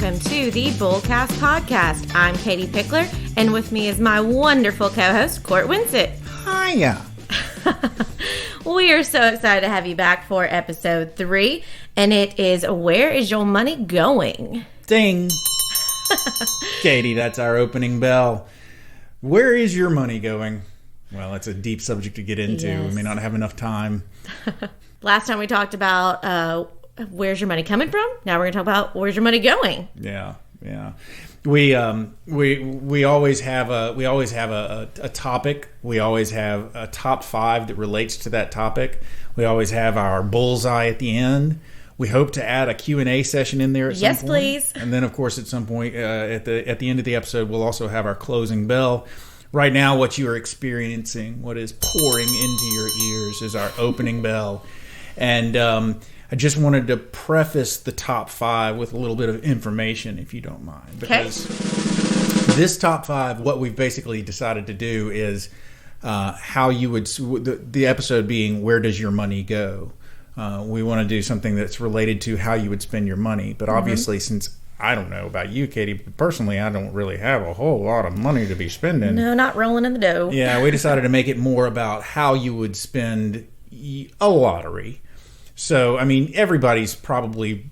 welcome to the Bullcast Podcast. I'm Katie Pickler, and with me is my wonderful co-host, Court Winsett. Hiya. We are so excited to have you back for episode 3, and it is Where is Your Money Going? Ding. Katie, that's our opening bell. Where is your money going? Well, it's a deep subject to get into. Yes. We may not have enough time. Last time we talked about where's your money coming from. Now we're going to talk about where's your money going. Yeah. We always have a topic. We always have a top 5 that relates to that topic. We always have our bullseye at the end. We hope to add a Q&A session in there at some point. Yes, please. And then, of course, at some point at the end of the episode, we'll also have our closing bell. Right now, what you are experiencing, what is pouring into your ears, is our opening bell. And I just wanted to preface the top 5 with a little bit of information, if you don't mind. Because this top 5, what we've basically decided to do is how you would, the episode being, where does your money go? We want to do something that's related to how you would spend your money. But obviously, since I don't know about you, Katie, but personally, I don't really have a whole lot of money to be spending. No, not rolling in the dough. Yeah, we decided to make it more about how you would spend a lottery. So, I mean, everybody's probably,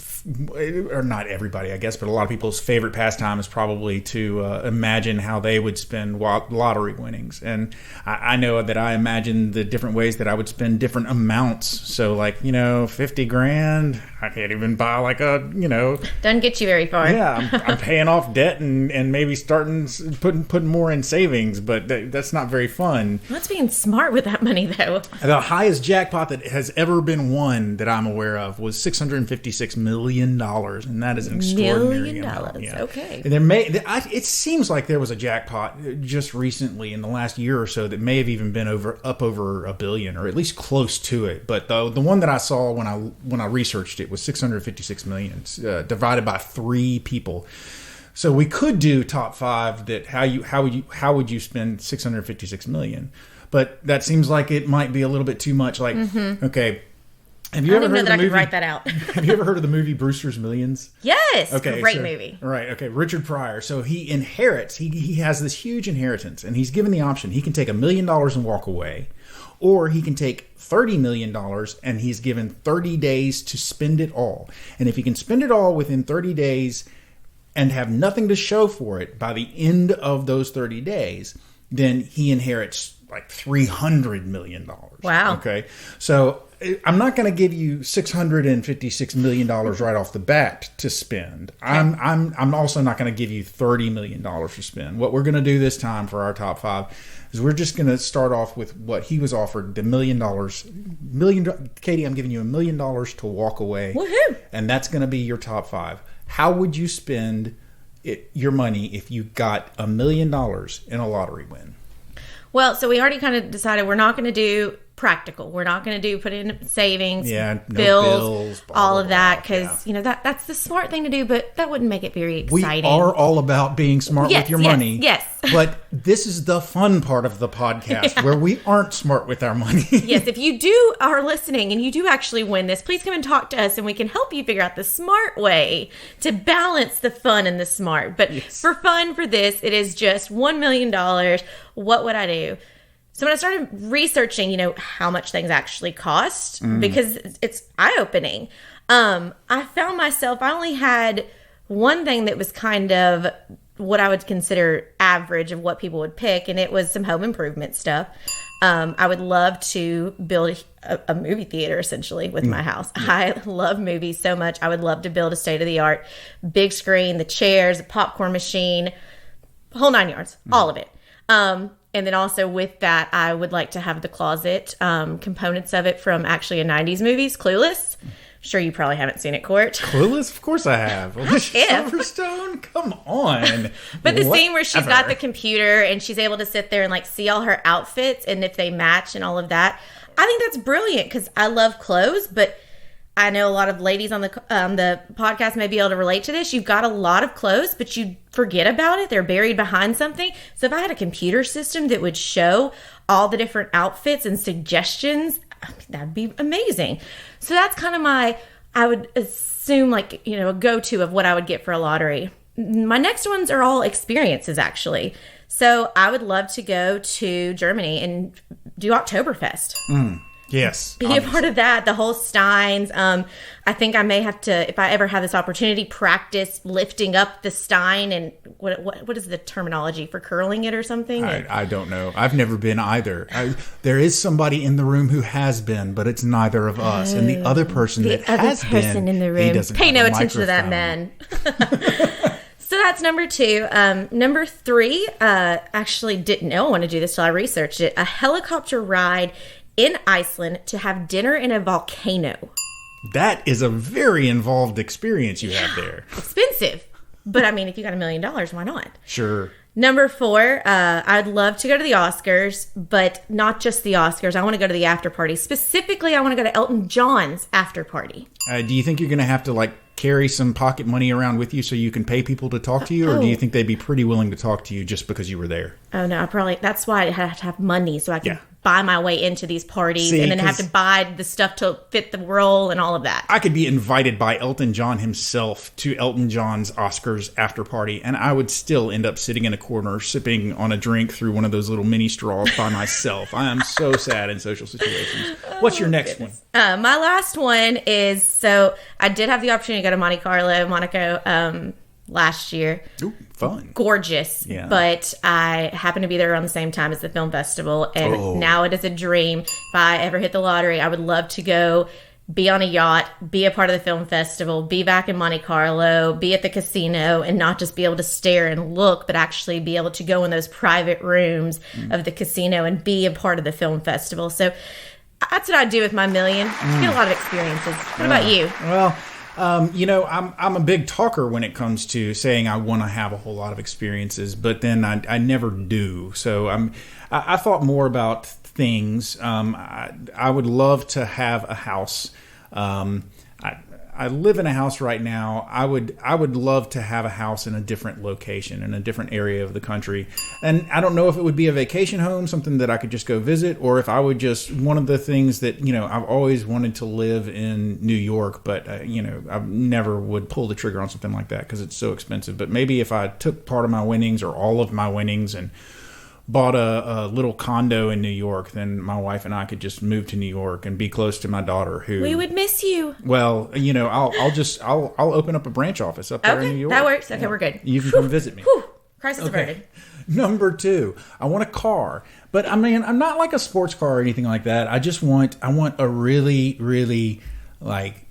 or not everybody, I guess, but a lot of people's favorite pastime is probably to imagine how they would spend lottery winnings. And I know that I imagine the different ways that I would spend different amounts. So, like, 50 grand, I can't even buy like Doesn't get you very far. Yeah, I'm paying off debt and maybe starting putting more in savings, but that's not very fun. What's being smart with that money, though? The highest jackpot that has ever been won that I'm aware of was $656 million, and that is an extraordinary amount. Yeah. Okay. And it seems like there was a jackpot just recently in the last year or so that may have even been up over $1 billion, or at least close to it. But the one that I saw when I researched it was $656 million, divided by 3 people. So we could do top 5 that how would you spend $656 million? But that seems like it might be a little bit too much. Like, okay. Have you ever heard of the movie? I could write that out. Have you ever heard of the movie Brewster's Millions? Yes. Okay, great movie. Right. Okay. Richard Pryor. So he inherits. He has this huge inheritance, and he's given the option. He can take $1 million and walk away, or he can take $30 million and he's given 30 days to spend it all. And if he can spend it all within 30 days and have nothing to show for it by the end of those 30 days, then he inherits like $300 million. Wow. Okay. So I'm not going to give you $656 million right off the bat to spend. Okay. I'm also not going to give you $30 million to spend. What we're going to do this time for our top 5 is we're just going to start off with what he was offered, the $1 million. Katie, I'm giving you $1 million to walk away. Woohoo! And that's going to be your top 5. How would you spend your money if you got $1 million in a lottery win? Well, so we already kind of decided we're not going to do practical. We're not going to do put in savings, bills, all of that, because that's the smart thing to do. But that wouldn't make it very exciting. We are all about being smart with your money. Yes. But this is the fun part of the podcast where we aren't smart with our money. Yes. If you are listening and you do actually win this, please come and talk to us, and we can help you figure out the smart way to balance the fun and the smart. But for fun, for this, it is just $1 million. What would I do? So when I started researching, how much things actually cost, because it's eye-opening, I found myself, I only had one thing that was kind of what I would consider average of what people would pick, and it was some home improvement stuff. I would love to build a movie theater, essentially, with my house. Yeah. I love movies so much. I would love to build a state-of-the-art big screen, the chairs, the popcorn machine, whole 9 yards, all of it. And then also with that, I would like to have the closet components of it from actually a 90s movie, Clueless. Sure, you probably haven't seen it, Court. Clueless? Of course I have. Silverstone? Come on. But the scene where she's got the computer and she's able to sit there and like see all her outfits and if they match and all of that. I think that's brilliant because I love clothes, but I know a lot of ladies on the podcast may be able to relate to this. You've got a lot of clothes, but you forget about it. They're buried behind something. So if I had a computer system that would show all the different outfits and suggestions, that'd be amazing. So that's kind of I would assume like, a go-to of what I would get for a lottery. My next ones are all experiences, actually. So I would love to go to Germany and do Oktoberfest. Yes. Be a part of that, the whole Steins. I think I may have to, if I ever have this opportunity, practice lifting up the Stein and what is the terminology for curling it or something? I don't know. I've never been either. There is somebody in the room who has been, but it's neither of us. And the other person that has been, in the room. He doesn't pay have no a attention to that microphone. man. So that's number 2. Number 3, actually didn't know I want to do this till I researched it. A helicopter ride in Iceland to have dinner in a volcano. That is a very involved experience you have there. Expensive. But I mean, if you got $1 million, why not? Sure. Number 4, I'd love to go to the Oscars, but not just the Oscars. I want to go to the after party. Specifically, I want to go to Elton John's after party. Do you think you're going to have to carry some pocket money around with you so you can pay people to talk to you? Or do you think they'd be pretty willing to talk to you just because you were there? Oh, no, that's why I have to have money so I can buy my way into these parties and then have to buy the stuff to fit the role and all of that. I could be invited by Elton John himself to Elton John's Oscars after party, and I would still end up sitting in a corner sipping on a drink through one of those little mini straws by myself. I am so sad in social situations. What's your next one? My last one is, so I did have the opportunity to go to Monte Carlo, Monaco, last year. Ooh, fun. Gorgeous. Yeah. But I happened to be there around the same time as the film festival. And now it is a dream. If I ever hit the lottery, I would love to go be on a yacht, be a part of the film festival, be back in Monte Carlo, be at the casino, and not just be able to stare and look, but actually be able to go in those private rooms of the casino and be a part of the film festival. So that's what I'd do with my $1 million. Get a lot of experiences. What about you? Well, I'm a big talker when it comes to saying I want to have a whole lot of experiences, but then I never do. So I thought more about things. I would love to have a house. I live in a house right now. I would love to have a house in a different location, in a different area of the country. And I don't know if it would be a vacation home, something that I could just go visit, or if I would just, one of the things that, I've always wanted to live in New York, but, I never would pull the trigger on something like that because it's so expensive. But maybe if I took part of my winnings or all of my winnings and bought a little condo in New York, then my wife and I could just move to New York and be close to my daughter who... We would miss you. Well, I'll open up a branch office up there in New York. That works. Okay, we're good. You can come visit me. Crisis averted. Number 2, I want a car. But I mean, I'm not like a sports car or anything like that. I want a really, really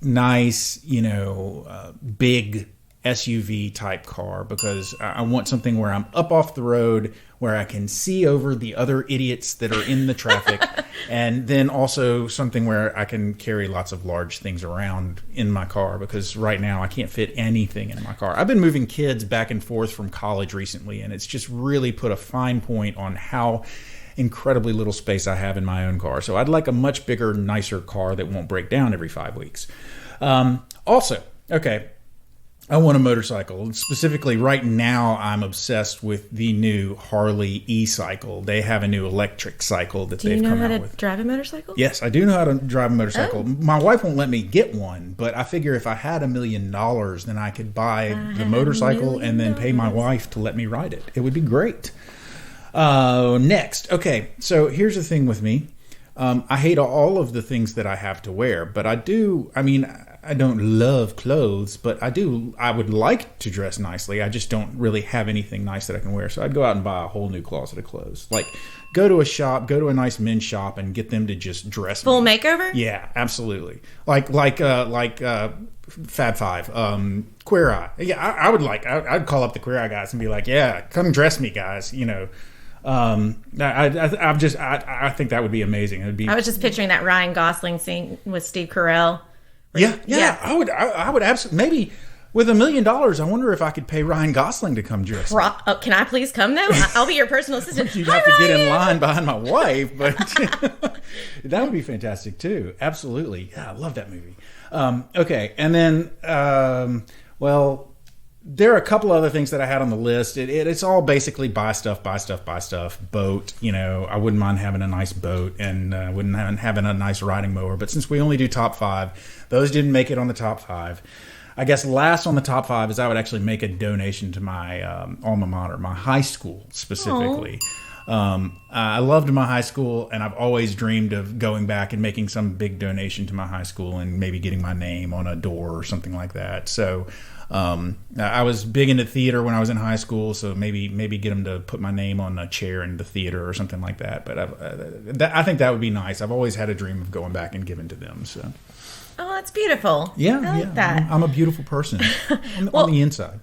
nice, big SUV type car, because I want something where I'm up off the road, where I can see over the other idiots that are in the traffic, and then also something where I can carry lots of large things around in my car, because right now I can't fit anything in my car. I've been moving kids back and forth from college recently, and it's just really put a fine point on how incredibly little space I have in my own car. So I'd like a much bigger, nicer car that won't break down every 5 weeks. I want a motorcycle. Specifically, right now, I'm obsessed with the new Harley e-cycle. They have a new electric cycle that they've come out with. Do you know how to drive a motorcycle? Yes, I do know how to drive a motorcycle. Oh. My wife won't let me get one, but I figure if I had $1 million, then I could buy the motorcycle and then pay my wife to let me ride it. It would be great. Next. Okay, so here's the thing with me. I hate all of the things that I have to wear, but I don't love clothes, but I would like to dress nicely. I just don't really have anything nice that I can wear. So I'd go out and buy a whole new closet of clothes. Like, go to a nice men's shop and get them to just dress full makeover? Yeah, absolutely. Like Fab Five, Queer Eye. Yeah, I'd call up the Queer Eye guys and be like, yeah, come dress me, guys. I think that would be amazing. I was just picturing that Ryan Gosling scene with Steve Carell. Yeah. I would absolutely. Maybe with $1 million, I wonder if I could pay Ryan Gosling to come dress me. Can I please come though? I'll be your personal assistant. You'd have to get in line behind my wife, but that would be fantastic too. Absolutely. Yeah, I love that movie. Okay, and then there are a couple other things that I had on the list. It's all basically buy stuff, boat. I wouldn't mind having a nice boat, and wouldn't mind having a nice riding mower. But since we only do top 5, those didn't make it on the top 5. I guess last on the top 5 is I would actually make a donation to my alma mater, my high school specifically. I loved my high school, and I've always dreamed of going back and making some big donation to my high school and maybe getting my name on a door or something like that. So I was big into theater when I was in high school, so maybe get them to put my name on a chair in the theater or something like that. But I think that would be nice. I've always had a dream of going back and giving to them. So. Oh, that's beautiful. Yeah, I like that. I'm a beautiful person on the inside.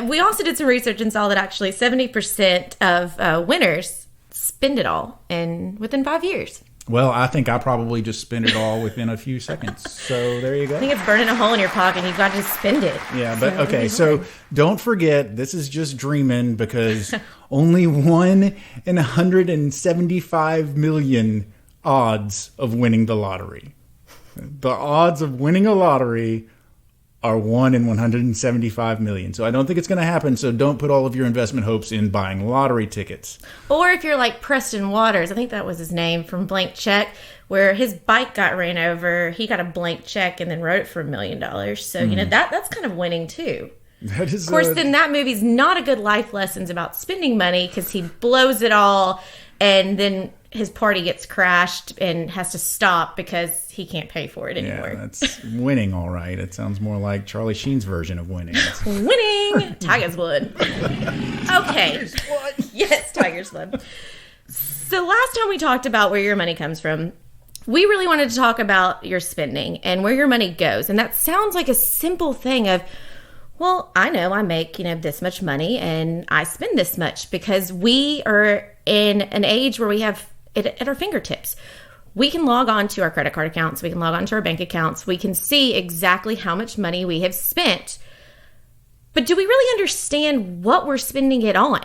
We also did some research and saw that actually 70% of winners spend it all within 5 years. Well, I think I probably just spend it all within a few seconds. So there you go. I think it's burning a hole in your pocket. You've got to spend it. Yeah, but okay. So don't forget, this is just dreaming, because only 1 in 175 million odds of winning the lottery. The odds of winning a lottery are 1 in 175 million. So I don't think it's going to happen. So don't put all of your investment hopes in buying lottery tickets. Or if you're like Preston Waters, I think that was his name, from Blank Check, where his bike got ran over. He got a blank check and then wrote it for $1 million. So, that's kind of winning too. That is, of course, then that movie's not a good life lessons about spending money, because he blows it all and then his party gets crashed and has to stop because he can't pay for it anymore. Yeah, that's winning, all right. It sounds more like Charlie Sheen's version of winning. Winning! Tiger's blood. Okay. Tiger's blood. Yes, tiger's blood. So last time we talked about where your money comes from, we really wanted to talk about your spending and where your money goes. And that sounds like a simple thing of, well, I know I make, this much money and I spend this much, because we are in an age where we have it at our fingertips. We can log on to our credit card accounts. We can log on to our bank accounts. We can see exactly how much money we have spent. But do we really understand what we're spending it on?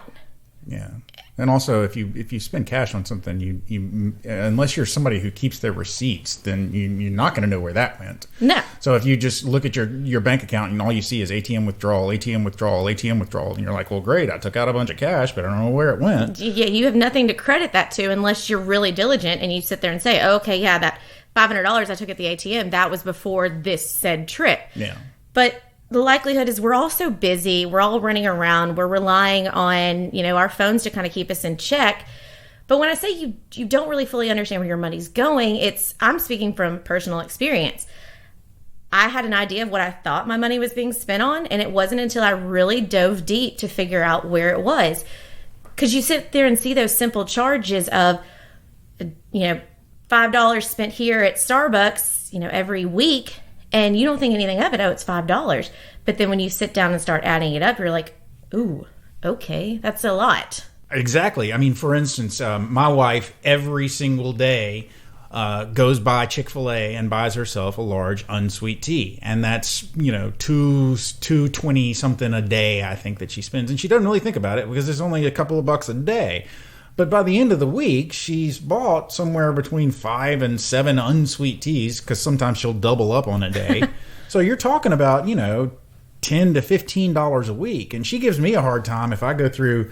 Yeah. And also, if you spend cash on something, you unless you're somebody who keeps their receipts, then you're not going to know where that went. No. So if you just look at your bank account and all you see is ATM withdrawal, ATM withdrawal, ATM withdrawal, and you're like, well, great, I took out a bunch of cash, but I don't know where it went. Yeah, you have nothing to credit that to unless you're really diligent and you sit there and say, oh, okay, yeah, that $500 I took at the ATM, that was before this said trip. Yeah. But the likelihood is we're all so busy. We're all running around. We're relying on, our phones to kind of keep us in check. But when I say you don't really fully understand where your money's going, I'm speaking from personal experience. I had an idea of what I thought my money was being spent on, and it wasn't until I really dove deep to figure out where it was. Because you sit there and see those simple charges of, $5 spent here at Starbucks, every week, and you don't think anything of it. Oh, it's $5. But then when you sit down and start adding it up, you're like, ooh, okay, that's a lot. Exactly. I mean, for instance, my wife every single day goes by Chick-fil-A and buys herself a large unsweet tea. And that's, $2.20 something a day, I think, that she spends. And she doesn't really think about it because it's only a couple of bucks a day. But by the end of the week, she's bought somewhere between 5 and 7 unsweet teas, because sometimes she'll double up on a day. So you're talking about, $10 to $15 a week. And she gives me a hard time if I go through,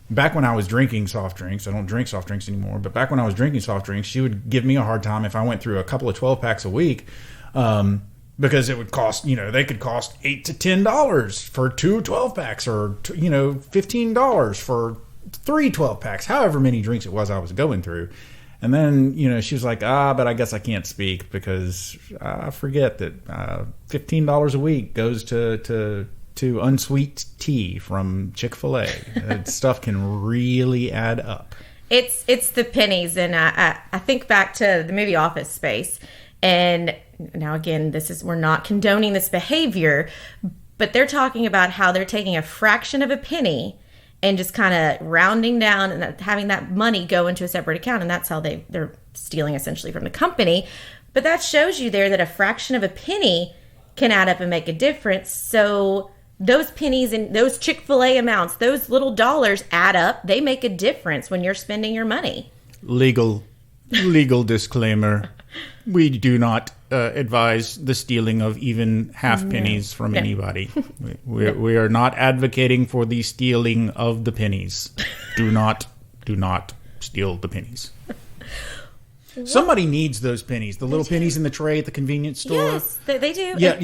back when I was drinking soft drinks, I don't drink soft drinks anymore, but back when I was drinking soft drinks, she would give me a hard time if I went through a couple of 12 packs a week, because it would cost, they could cost $8 to $10 for 2 12 packs, or, $15 for 3 12 packs, however many drinks it was I was going through. And then, she was like, but I guess I can't speak because I forget that $15 a week goes to unsweet tea from Chick-fil-A. That stuff can really add up. It's the pennies. And I think back to the movie Office Space. And now, again, we're not condoning this behavior, but they're talking about how they're taking a fraction of a penny and just kind of rounding down and having that money go into a separate account. And that's how they're stealing essentially from the company. But that shows you there that a fraction of a penny can add up and make a difference. So those pennies and those Chick-fil-A amounts, those little dollars add up. They make a difference when you're spending your money. Legal disclaimer. We do not advise the stealing of even half pennies from anybody. We are not advocating for the stealing of the pennies. Do not steal the pennies. Somebody needs those pennies. The little pennies in the tray at the convenience store. Yes, they do. Yeah,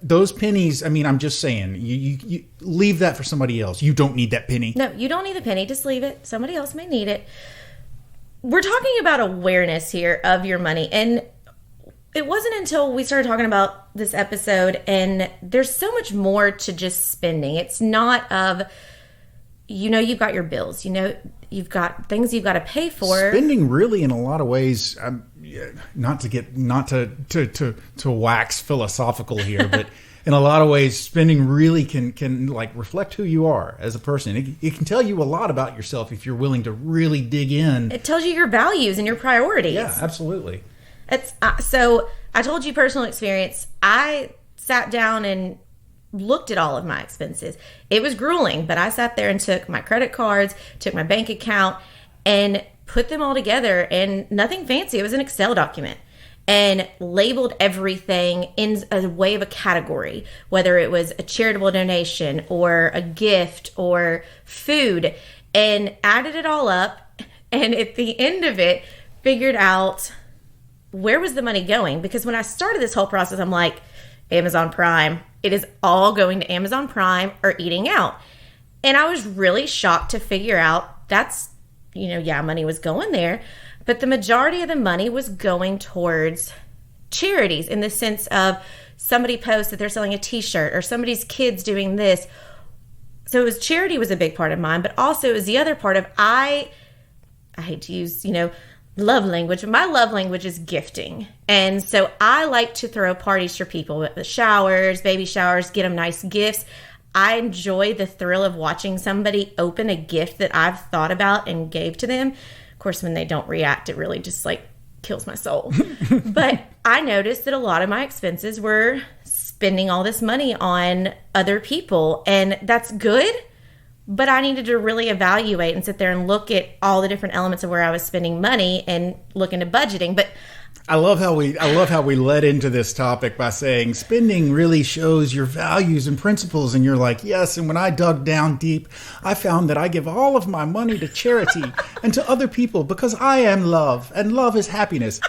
those pennies, I mean, I'm just saying, you leave that for somebody else. You don't need that penny. No, you don't need the penny. Just leave it. Somebody else may need it. We're talking about awareness here of your money. And it wasn't until we started talking about this episode, and there's so much more to just spending. It's not of, you've got your bills, you've got things you've got to pay for. Spending really, in a lot of ways, not to wax philosophical here, but in a lot of ways, spending really can like reflect who you are as a person. It can tell you a lot about yourself if you're willing to really dig in. It tells you your values and your priorities. Yeah, absolutely. So I told you personal experience. I sat down and looked at all of my expenses. It was grueling, but I sat there and took my credit cards, took my bank account, and put them all together, and nothing fancy. It was an Excel document, and labeled everything in a way of a category, whether it was a charitable donation or a gift or food, and added it all up. And at the end of it, figured out where was the money going? Because when I started this whole process, I'm like, Amazon Prime. It is all going to Amazon Prime or eating out. And I was really shocked to figure out that's, money was going there. But the majority of the money was going towards charities, in the sense of somebody posts that they're selling a t-shirt or somebody's kids doing this. So charity was a big part of mine, but also it was the other part of, I hate to use, love language. My love language is gifting. And so I like to throw parties for people with the showers, baby showers, get them nice gifts. I enjoy the thrill of watching somebody open a gift that I've thought about and gave to them. Of course, when they don't react, it really just kills my soul. But I noticed that a lot of my expenses were spending all this money on other people, and that's good. But I needed to really evaluate and sit there and look at all the different elements of where I was spending money and look into budgeting. But I love how we led into this topic by saying spending really shows your values and principles. And you're like, yes. And when I dug down deep, I found that I give all of my money to charity and to other people because I am love, and love is happiness.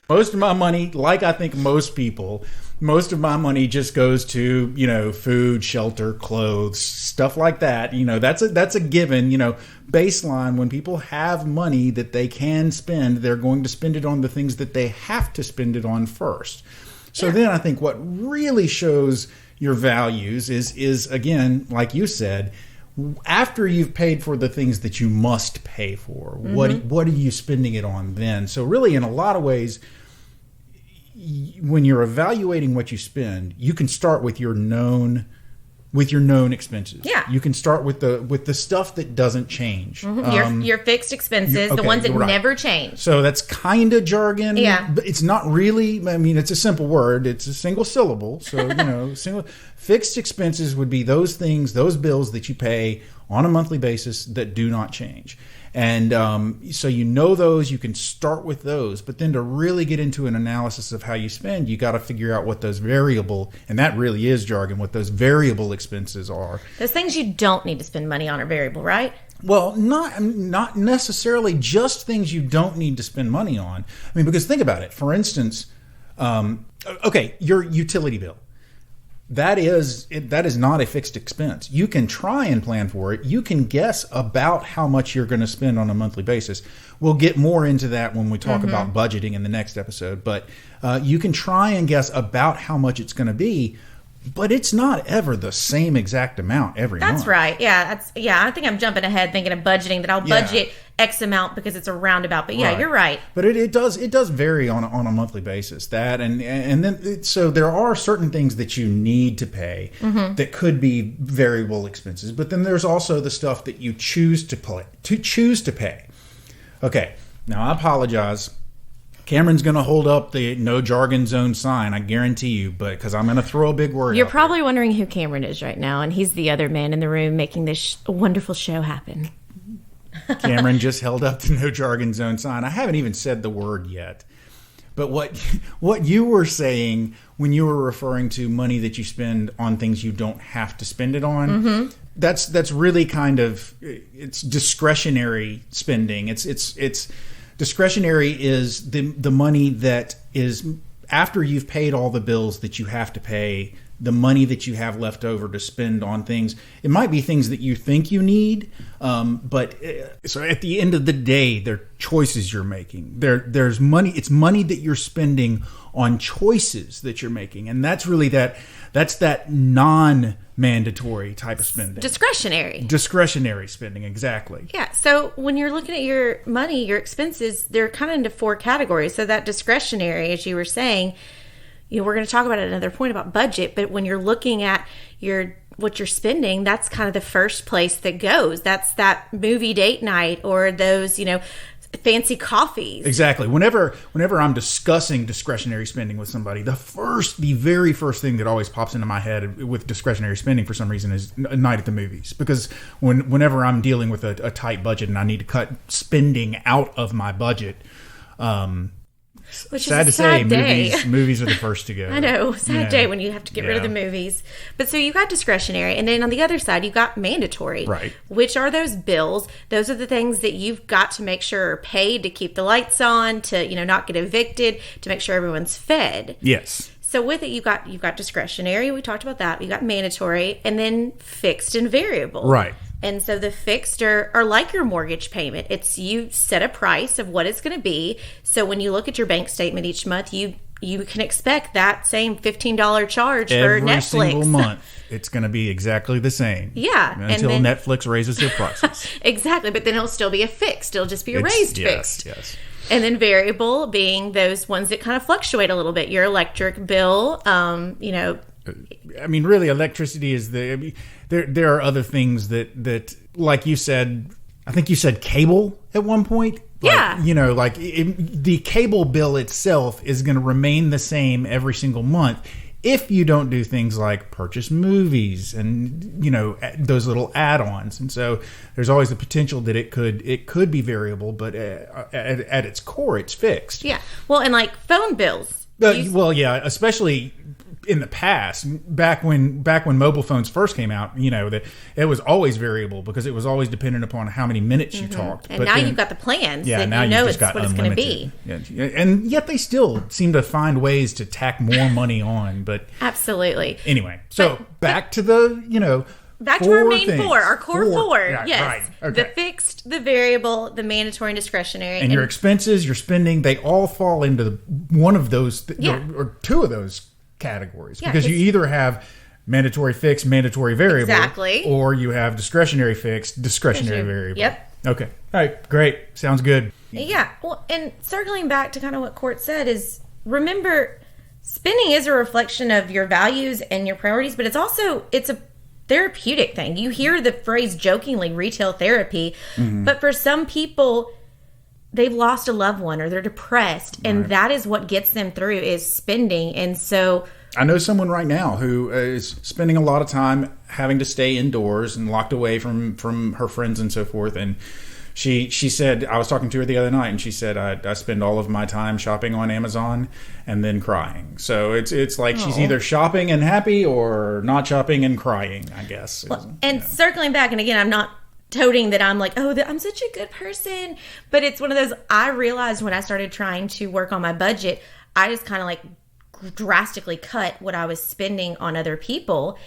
Most of my money, like I think most people, most of my money just goes to, food, shelter, clothes, stuff like that. That's a given, baseline. When people have money that they can spend, they're going to spend it on the things that they have to spend it on first. So then I think what really shows your values is again, like you said, after you've paid for the things that you must pay for, what are you spending it on then? So really, in a lot of ways, when you're evaluating what you spend, you can start with your known expenses. Yeah, you can start with the stuff that doesn't change. Your fixed expenses, the ones that never change. So that's kind of jargon. Yeah, but it's not really. I mean, it's a simple word. It's a single syllable. So fixed expenses would be those things, those bills that you pay on a monthly basis that do not change. And so those, you can start with those. But then to really get into an analysis of how you spend, you got to figure out what those variable, and that really is jargon, what those variable expenses are. Those things you don't need to spend money on are variable, right? Well, not necessarily just things you don't need to spend money on. I mean, because think about it. For instance, your utility bill. That is not a fixed expense. You can try and plan for it. You can guess about how much you're going to spend on a monthly basis. We'll get more into that when we talk about budgeting in the next episode. But you can try and guess about how much it's going to be, but it's not ever the same exact amount every month. That's right. Yeah, I think I'm jumping ahead thinking of budgeting, that I'll budget X amount because it's a roundabout. But yeah, you're right. But it does vary on a monthly basis. That and then so there are certain things that you need to pay that could be variable expenses. But then there's also the stuff that you choose to pay. Okay, now I apologize. Cameron's going to hold up the no jargon zone sign, I guarantee you, but because I'm going to throw a big word. You're probably wondering who Cameron is right now, and he's the other man in the room making this wonderful show happen. Cameron just held up the no jargon zone sign. I haven't even said the word yet. But what you were saying when you were referring to money that you spend on things you don't have to spend it on, that's really kind of, it's discretionary spending. It's discretionary is the money that is after you've paid all the bills that you have to pay, the money that you have left over to spend on things. It might be things that you think you need, but so at the end of the day, they're choices you're making. There's money. It's money that you're spending on choices that you're making, and that's really that's that non-mandatory type of spending. Discretionary spending, exactly. Yeah. So when you're looking at your money, your expenses, they're kind of into 4 categories. So that discretionary, as you were saying, we're going to talk about it at another point about budget, but when you're looking at what you're spending, that's kind of the first place that goes. That's that movie date night or those, fancy coffees. Exactly. Whenever I'm discussing discretionary spending with somebody, the very first thing that always pops into my head with discretionary spending for some reason is a night at the movies. Because whenever I'm dealing with a tight budget and I need to cut spending out of my budget, which sad is to sad say, movies are the first to go. I know, sad day when you have to get rid of the movies. But so you got discretionary, and then on the other side, you got mandatory. Right. Which are those bills? Those are the things that you've got to make sure are paid to keep the lights on, to not get evicted, to make sure everyone's fed. Yes. So with it, you've got discretionary. We talked about that. You got mandatory, and then fixed and variable. Right. And so the fixed are like your mortgage payment. It's you set a price of what it's going to be. So when you look at your bank statement each month, you can expect that same $15 charge for Netflix. Every single month, it's going to be exactly the same. Yeah. Until Netflix raises their prices. Exactly. But then it'll still be a fixed. It'll just be a raised fixed. Yes. And then variable being those ones that kind of fluctuate a little bit. Your electric bill, I mean, really, electricity is there are other things that, like you said, I think you said cable at one point. Yeah. The cable bill itself is going to remain the same every single month if you don't do things like purchase movies and, those little add-ons. And so there's always the potential that it could be variable, but at its core, it's fixed. Yeah. Well, and like phone bills. Especially in the past, back when mobile phones first came out, that it was always variable because it was always dependent upon how many minutes you talked. And now you've got the plans. Yeah, now you know it's what it's going to be. Yeah, and yet they still seem to find ways to tack more money on. But absolutely. Anyway, so back to the back to our main our core four. Yeah, yes. Right. Okay. The fixed, the variable, the mandatory, and discretionary. And your expenses, your spending, they all fall into one of those or two of those categories. Yeah, because you either have mandatory fixed, mandatory variable. Exactly. Or you have discretionary fixed, discretionary variable. Yep. Okay. All right. Great. Sounds good. Yeah. Well, and circling back to kind of what Court said is, remember, spending is a reflection of your values and your priorities, but it's a therapeutic thing. You hear the phrase jokingly, retail therapy, but for some people, they've lost a loved one or they're depressed, and that is what gets them through is spending. And so I know someone right now who is spending a lot of time having to stay indoors and locked away from her friends and so forth. And she said, I was talking to her the other night, and she said, I spend all of my time shopping on Amazon and then crying. So it's like she's either shopping and happy or not shopping and crying, I guess. Well, and circling back, and again, I'm not toting that I'm like, I'm such a good person. But it's one of those, I realized when I started trying to work on my budget, I just kind of like drastically cut what I was spending on other people.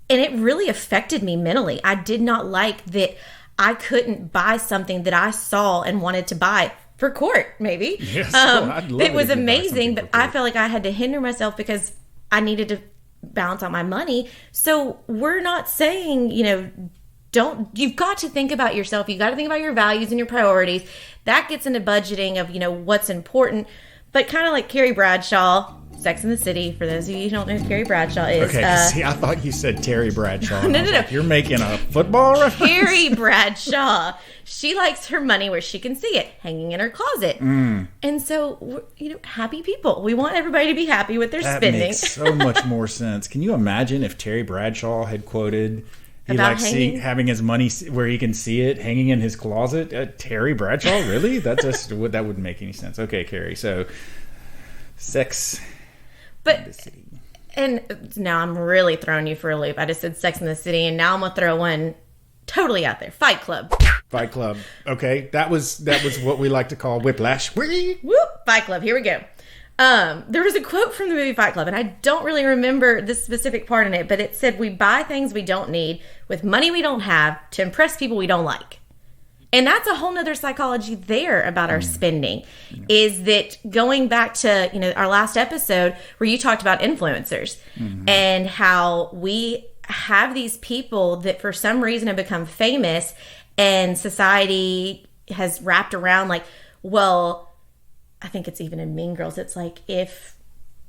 And it really affected me mentally. I did not like that I couldn't buy something that I saw and wanted to buy for Court, maybe. Yes, it was amazing, but I felt like I had to hinder myself because I needed to balance out my money. So we're not saying, you've got to think about yourself. You've got to think about your values and your priorities. That gets into budgeting of, what's important. But kind of like Carrie Bradshaw, Sex and the City, for those of you who don't know who Carrie Bradshaw is. Okay, see, I thought you said Terry Bradshaw. No. Like, you're making a football reference? Carrie Bradshaw. She likes her money where she can see it, hanging in her closet. And so, happy people. We want everybody to be happy with their spending. That makes so much more sense. Can you imagine if Terry Bradshaw had quoted He likes having his money where he can see it hanging in his closet. Terry Bradshaw, really? That wouldn't make any sense. Okay, Carrie. So, Sex in the City. And now I'm really throwing you for a loop. I just said Sex in the City, and now I'm gonna throw one totally out there. Fight Club. Fight Club. Okay, that was what we like to call whiplash. Whoop! Fight Club. Here we go. There was a quote from the movie Fight Club, and I don't really remember the specific part in it, but it said, "We buy things we don't need with money we don't have to impress people we don't like." And that's a whole nother psychology there about our spending, is that going back to, our last episode where you talked about influencers and how we have these people that for some reason have become famous, and society has wrapped around like, well, I think it's even in Mean Girls. It's like, if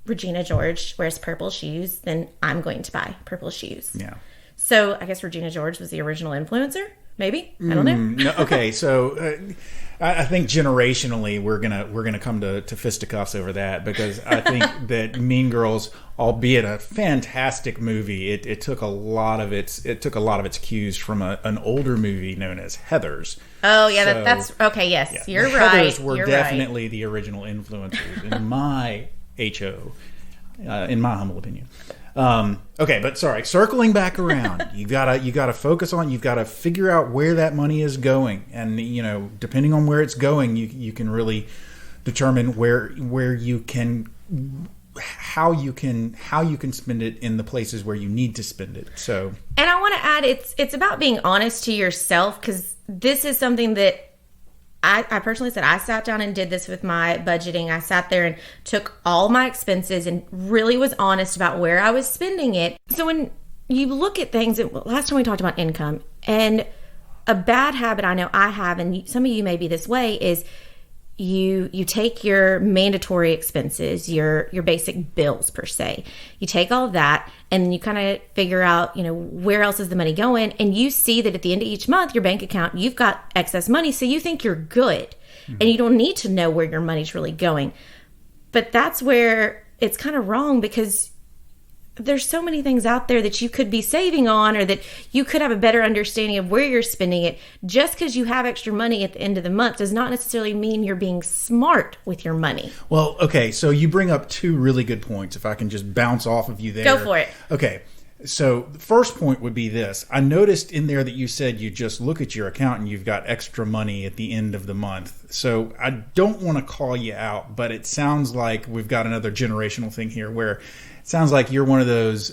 Regina George wears purple shoes, then I'm going to buy purple shoes. Yeah. So I guess Regina George was the original influencer. Maybe, I don't know. No, okay, so I think generationally we're gonna come to fisticuffs over that, because I think that Mean Girls, albeit a fantastic movie, it took a lot of its cues from an older movie known as Heathers. Oh yeah, so, that's okay. Yes, yeah. You're right. Heathers were definitely the original influencers in my in my humble opinion. Okay, but sorry, circling back around, you gotta focus on, you've got to figure out where that money is going, and depending on where it's going, you can really determine how you can spend it in the places where you need to spend it. So, and I want to add, it's about being honest to yourself, because this is something that I personally said, I sat down and did this with my budgeting. I sat there and took all my expenses and really was honest about where I was spending it. So when you look at things, last time we talked about income, and a bad habit I know I have, and some of you may be this way, is you take your mandatory expenses, your basic bills per se. You take all of that, and then you kind of figure out, where else is the money going, and you see that at the end of each month, your bank account, you've got excess money, so you think you're good, and you don't need to know where your money's really going. But that's where it's kind of wrong, because there's so many things out there that you could be saving on, or that you could have a better understanding of where you're spending it. Just because you have extra money at the end of the month does not necessarily mean you're being smart with your money. Well, okay, so you bring up two really good points, if I can just bounce off of you there. Go for it. Okay, so the first point would be this. I noticed in there that you said you just look at your account and you've got extra money at the end of the month. So I don't want to call you out, but it sounds like we've got another generational thing here where it sounds like you're one of those,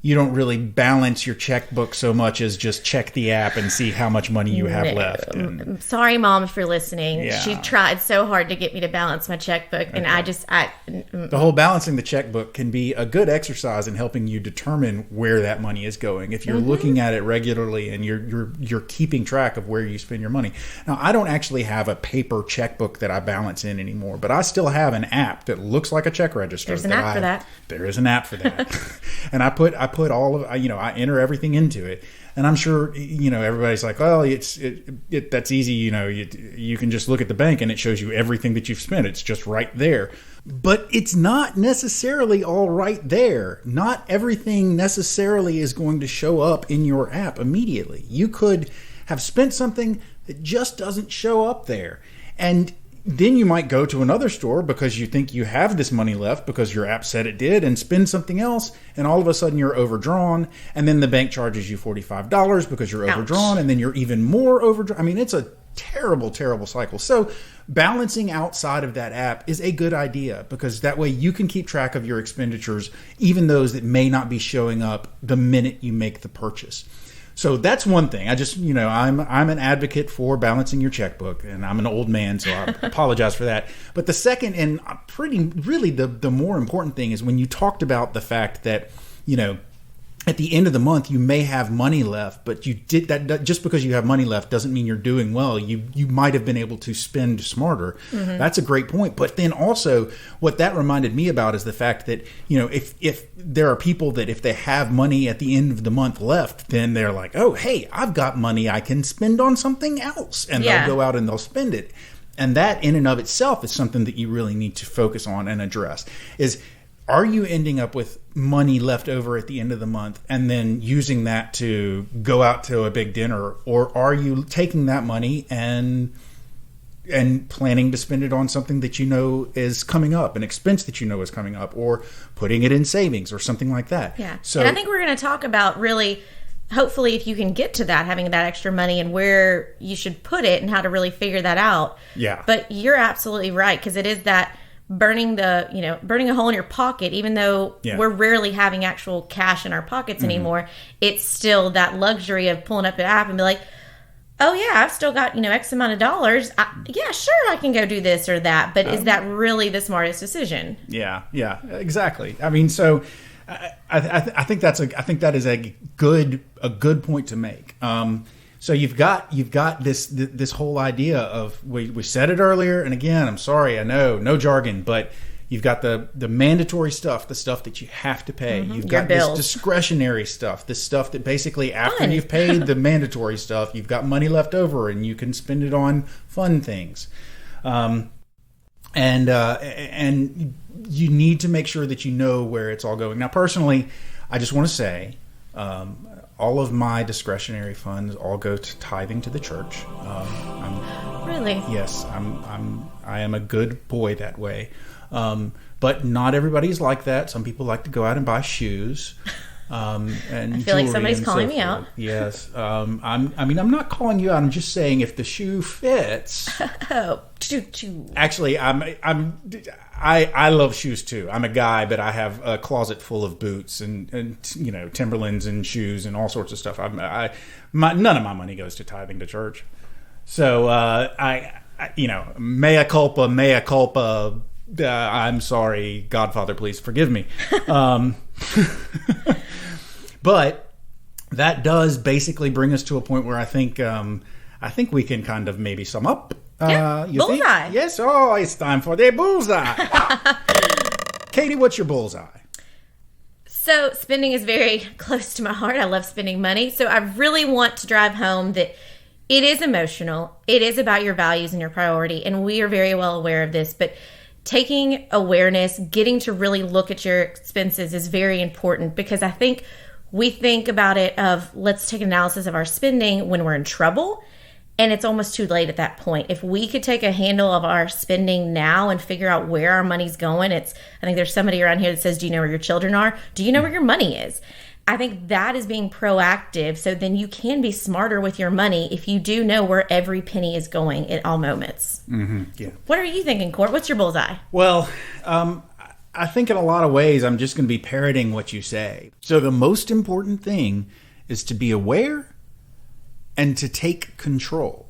you don't really balance your checkbook so much as just check the app and see how much money you have left. And, sorry, Mom, if you're listening. Yeah. She tried so hard to get me to balance my checkbook, and the whole balancing the checkbook can be a good exercise in helping you determine where that money is going. If you're looking at it regularly and you're keeping track of where you spend your money. Now, I don't actually have a paper checkbook that I balance in anymore, but I still have an app that looks like a check register. There's an app for that. There is an app for that. And I put all of, I enter everything into it, and I'm sure, everybody's like, well, that's easy. You can just look at the bank and it shows you everything that you've spent. It's just right there. But it's not necessarily all right there. Not everything necessarily is going to show up in your app immediately. You could have spent something that just doesn't show up there. And then you might go to another store because you think you have this money left because your app said it did, and spend something else, and all of a sudden you're overdrawn, and then the bank charges you $45 because you're overdrawn, and then you're even more overdrawn. I mean, it's a terrible, terrible cycle. So balancing outside of that app is a good idea, because that way you can keep track of your expenditures, even those that may not be showing up the minute you make the purchase. So that's one thing. I just, I'm an advocate for balancing your checkbook, and I'm an old man, so I apologize for that. But the second and really the more important thing is when you talked about the fact that, at the end of the month, you may have money left, but you did that just because you have money left doesn't mean you're doing well. You might have been able to spend smarter. Mm-hmm. That's a great point. But then also what that reminded me about is the fact that, if there are people that if they have money at the end of the month left, then they're like, oh, hey, I've got money I can spend on something else. And they'll go out and they'll spend it. And that in and of itself is something that you really need to focus on and address is, are you ending up with money left over at the end of the month and then using that to go out to a big dinner? Or are you taking that money and planning to spend it on something that you know is coming up, an expense that you know is coming up, or putting it in savings or something like that? Yeah. So, and I think we're going to talk about really, hopefully, if you can get to that, having that extra money and where you should put it and how to really figure that out. Yeah. But you're absolutely right, because it is that burning a hole in your pocket, even though we're rarely having actual cash in our pockets anymore. It's still that luxury of pulling up an app and be like, oh yeah, I've still got, X amount of dollars. Yeah, sure, I can go do this or that. But is that really the smartest decision? Yeah, exactly. I mean, so I think that is a good point to make. So you've got this whole idea of, we said it earlier, and again, I'm sorry, I know, no jargon, but you've got the mandatory stuff, the stuff that you have to pay. You've got this discretionary stuff, this stuff that basically after you've paid the mandatory stuff, you've got money left over and you can spend it on fun things. And you need to make sure that you know where it's all going. Now, personally, I just want to say, all of my discretionary funds all go to tithing to the church. Really? Yes, I am a good boy that way. But not everybody's like that. Some people like to go out and buy shoes. And I feel like somebody's calling me out. Yes. I'm not calling you out. I'm just saying if the shoe fits. Actually, I love shoes too. I'm a guy, but I have a closet full of boots and Timberlands and shoes and all sorts of stuff. None of my money goes to tithing to church. So mea culpa. I'm sorry, Godfather, please forgive me. But that does basically bring us to a point where I think we can kind of maybe sum up. Bullseye. Think? Yes. Oh, it's time for the bullseye. Katie, what's your bullseye? So spending is very close to my heart. I love spending money. So I really want to drive home that it is emotional. It is about your values and your priority. And we are very well aware of this. But taking awareness, getting to really look at your expenses is very important, because I think we think about it of, let's take an analysis of our spending when we're in trouble. And it's almost too late at that point. If we could take a handle of our spending now and figure out where our money's going, I think there's somebody around here that says, do you know where your children are? Do you know where your money is? I think that is being proactive. So then you can be smarter with your money if you do know where every penny is going at all moments. Mm-hmm. Yeah. What are you thinking, Court? What's your bullseye? Well, I think in a lot of ways, I'm just going to be parroting what you say. So the most important thing is to be aware and to take control.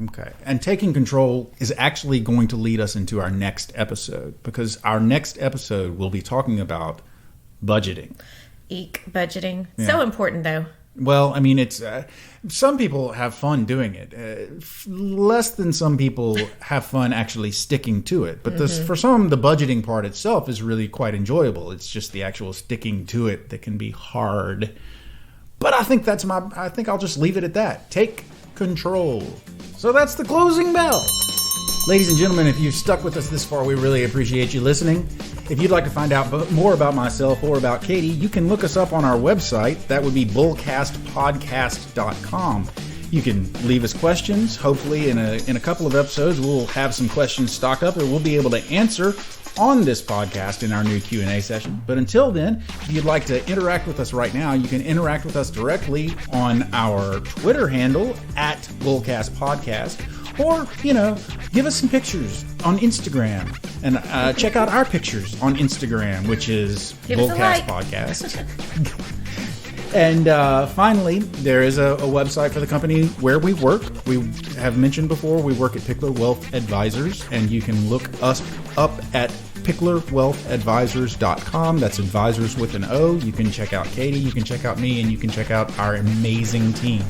Okay. And taking control is actually going to lead us into our next episode, because our next episode will be talking about budgeting. Budgeting. Yeah. So important, though. Well, I mean, it's some people have fun doing it. Less than some people have fun actually sticking to it. But for some, the budgeting part itself is really quite enjoyable. It's just the actual sticking to it that can be hard. But I think I think I'll just leave it at that. Take control. So that's the closing bell. Ladies and gentlemen, if you've stuck with us this far, we really appreciate you listening. If you'd like to find out more about myself or about Katie, you can look us up on our website. That would be bullcastpodcast.com. You can leave us questions. Hopefully in a couple of episodes, we'll have some questions stocked up that we'll be able to answer on this podcast in our new Q&A session. But until then, if you'd like to interact with us right now, you can interact with us directly on our Twitter handle at bullcastpodcast. Or, give us some pictures on Instagram. And check out our pictures on Instagram, which is Bullcast Podcast. And finally, there is a website for the company where we work. We have mentioned before, we work at Pickler Wealth Advisors. And you can look us up at picklerwealthadvisors.com. That's advisors with an O. You can check out Katie, you can check out me, and you can check out our amazing team.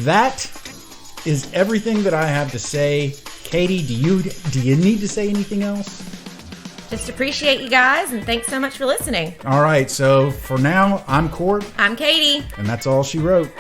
That is everything that I have to say. Katie, do you need to say anything else? Just appreciate you guys, and thanks so much for listening. All right, so for now, I'm Court. I'm Katie. And that's all she wrote.